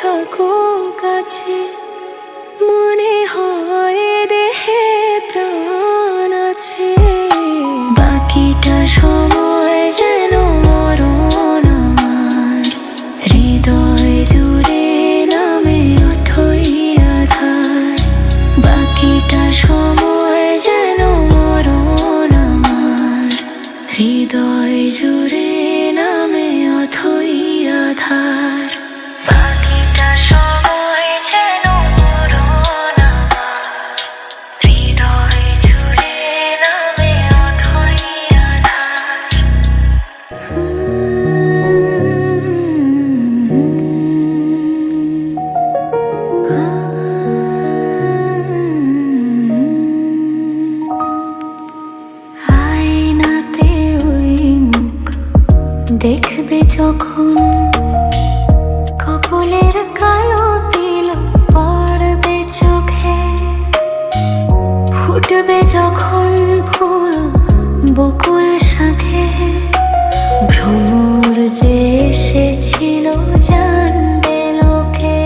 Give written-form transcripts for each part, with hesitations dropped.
থাকো কাছে, মনে হয় দেহে প্রাণ আছে। বাকিটা সময় যেন মরণ আমার, হৃদয় জুড়ে নামে অথই আধার। বাকিটা সময় যেন মরণ আমার, হৃদয় জুড়ে নামে অথই আধার। বাকিটা সময় যেন মরণ আমার, হৃদয় জুড়ে নামে অথই আধার। আয়নাতে ওই মুখ দেখবে যখন, কপলের কালো তিল পড়বে চোখে। ফুটবে যখন ফুল বকুল শাখে, ভ্রমর যে এসেছিল জানবে লোকে।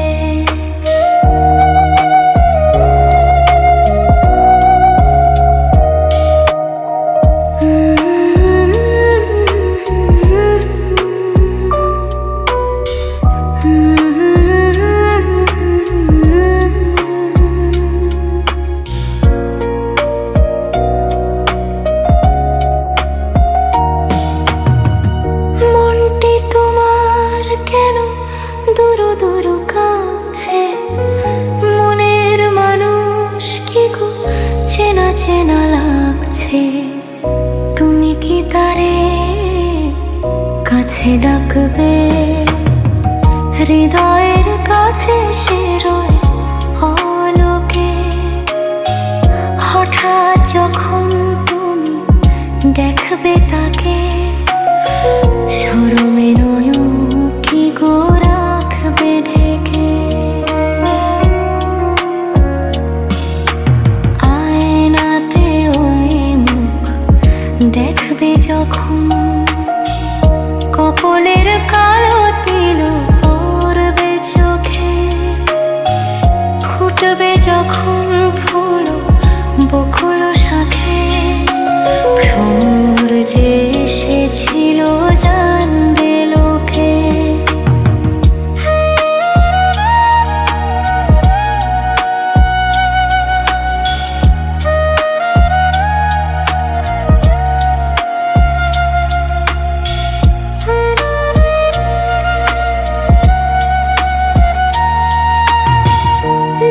মনটি তোমার কেন দুরু দুরু কাঁপছে, মনের মানুষ কি গো চেনা চেনা লাগছে। তুমি কি তারে কাছে ডাকবে, হৃদয়ের কাছে সে রয় অলোকে। হঠাৎ যখন তুমি দেখবে তাকে, শরমে নয়ন কি গো রাখবে ঢেকে। আয়নাতে ওই মুখ দেখবে যখন, কপলের কালো তিল পড়বে চোখে। ফুটবে যখন ফুল বকুল শাখে, ভ্রমর যে এসেছিল জানবে লোকে।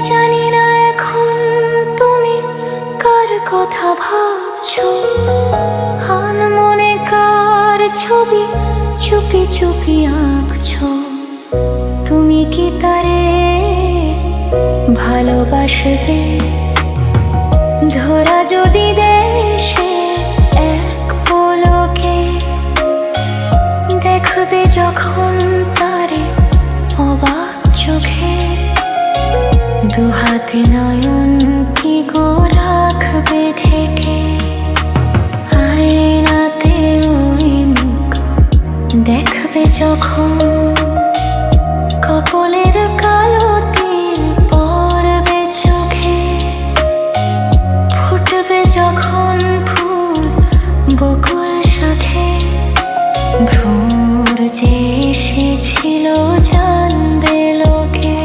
জানি না এখন তুমি কার কথা ভাবছো, আনমনে কার ছবি চুপি চুপি আঁকছো। তুমি কি তারে ভালোবাসবে, ধরা যদি দেশে এক পলকে। দেখবে যখন তারে অবাক চোখে, দুহাতে নয়ন কি গো রাখবে ঢেকে। আয়নাতে ওই মুখ দেখবে যখন, কপলের কালো তিল পড়বে চোখে। ফুটবে যখন ফুল বকুল শাখে, ভ্রমর যে এসেছিল জানবে লোকে।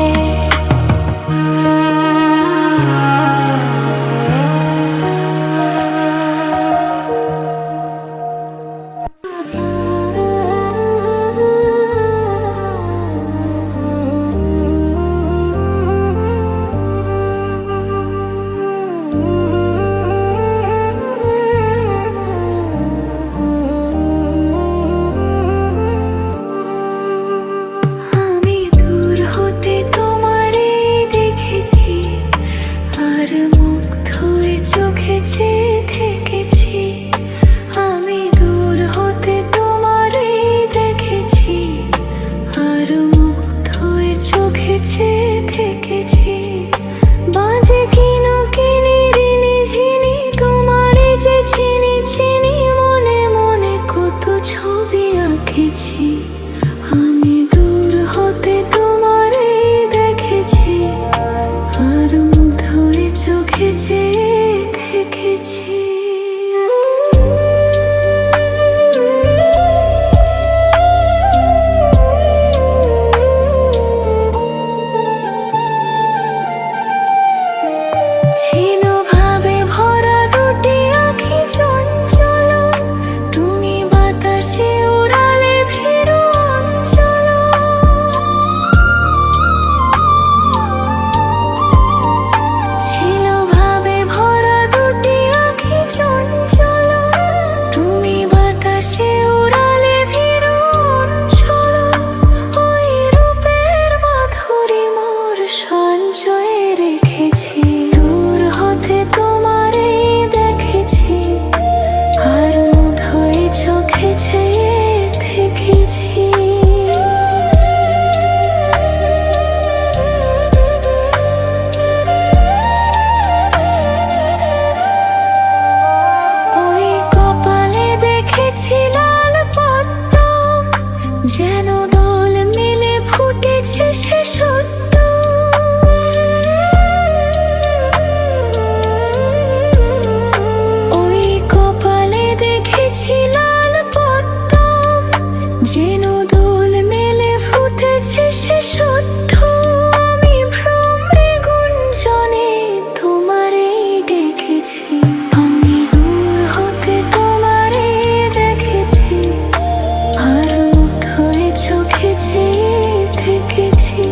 যেন দোল মেলে ফুটেছে সে সত্য। ওই কপালে দেখেছি লাল পদ্ম, যেন দোল মেলে ফুটেছে সে সত্য। আমি ভ্রমরে গুঞ্জনে তোমারে ডেকেছি, আমি দূর হতে তোমারে দেখেছি, আর মুঠোয় চোখে চেয়ে থেকেছি।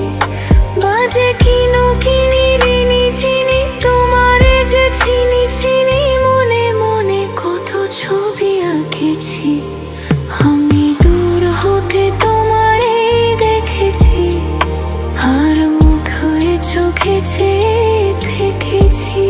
বাজে কিনো কিনি রিনি চিনি, তোমারে যে চিনি চিনি, মনে মনে কত ছবি আঁকেছি। আমি দূর হতে তোমারে দেখেছি, আর মুঠোয় চোখে চেয়ে থেকেছি।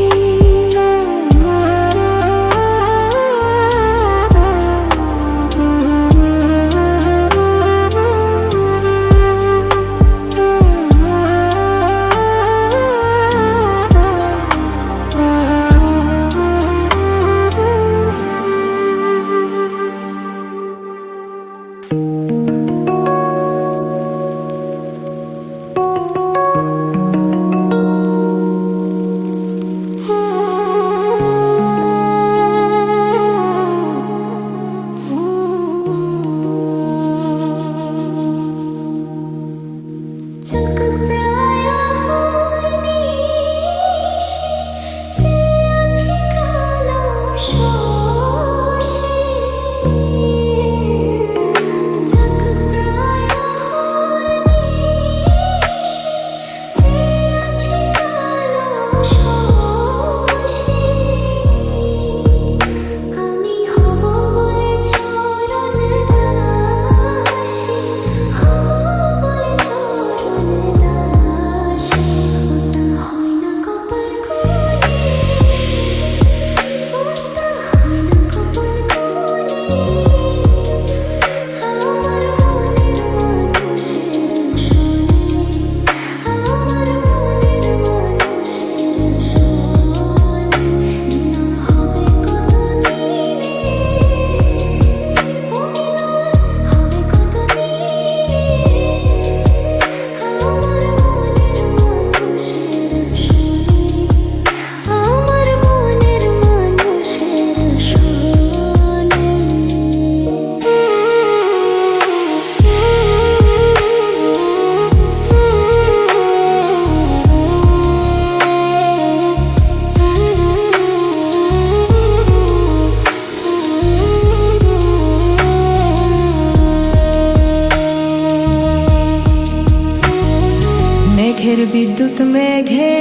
মেঘের বিদ্যুৎ মেঘে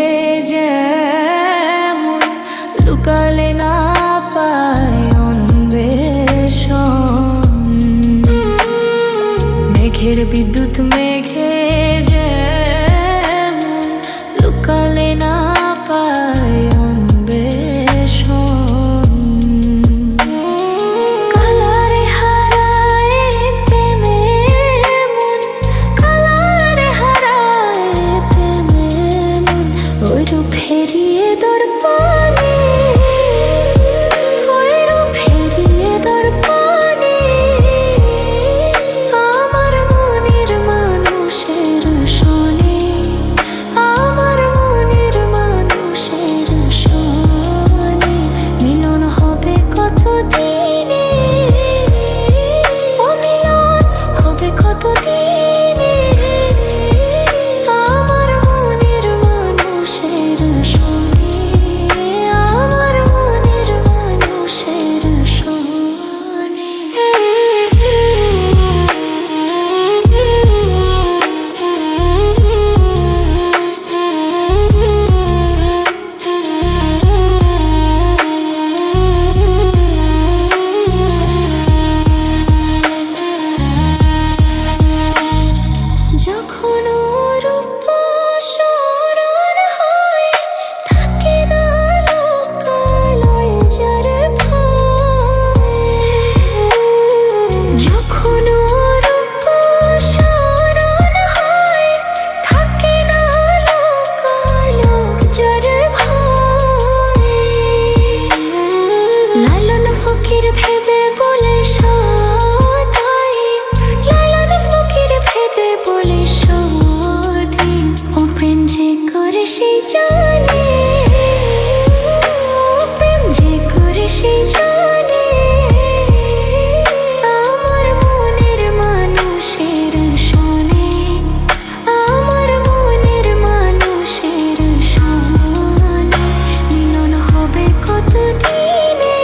যেমন লুকালে না পায় অন্বেষণ, মেঘের বিদ্যুৎ মেঘে যেমন লুকালে না পায় অন্বেষণ। কালারে হারায় প্রেমে মন, কালারে হারায় প্রেমে মন, ওই রূপ ফেরিয়ে দর্পণে, ওই রূপ ফেরিয়ে দর্পণে। আমার মনের মানুষের সে জানে, প্রেম যে করে সে জানে, আমার মনের মানুষের শোনে, আমার মনের মানুষের শোনে। মিলন হবে কতদিনে,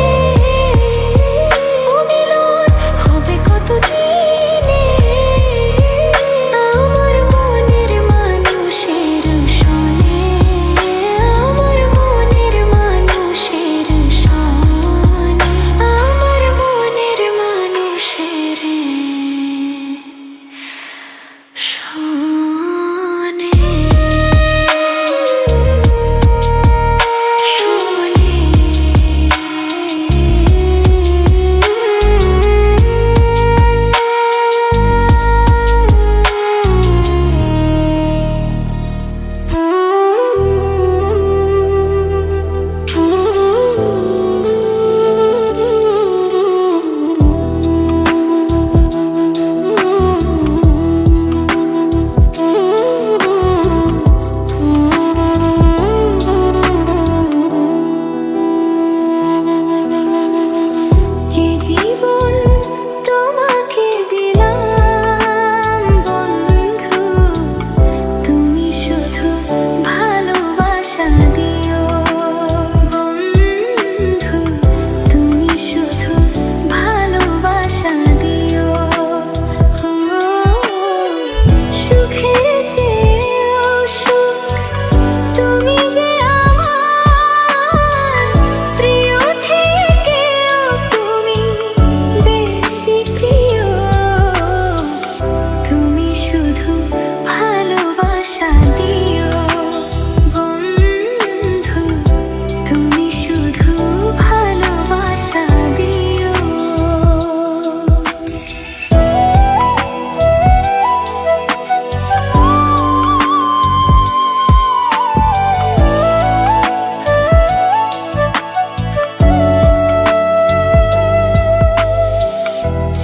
ও মিলন হবে কতদিনে, আমার মনের মানুষের শোনে, আমার মনের মানুষের শোনে, আমার মনের মানুষের শোনে,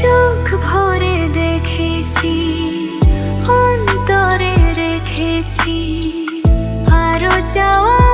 চোখ ভরে দেখেছি, অন্তরে রেখেছি আরো যাওয়া।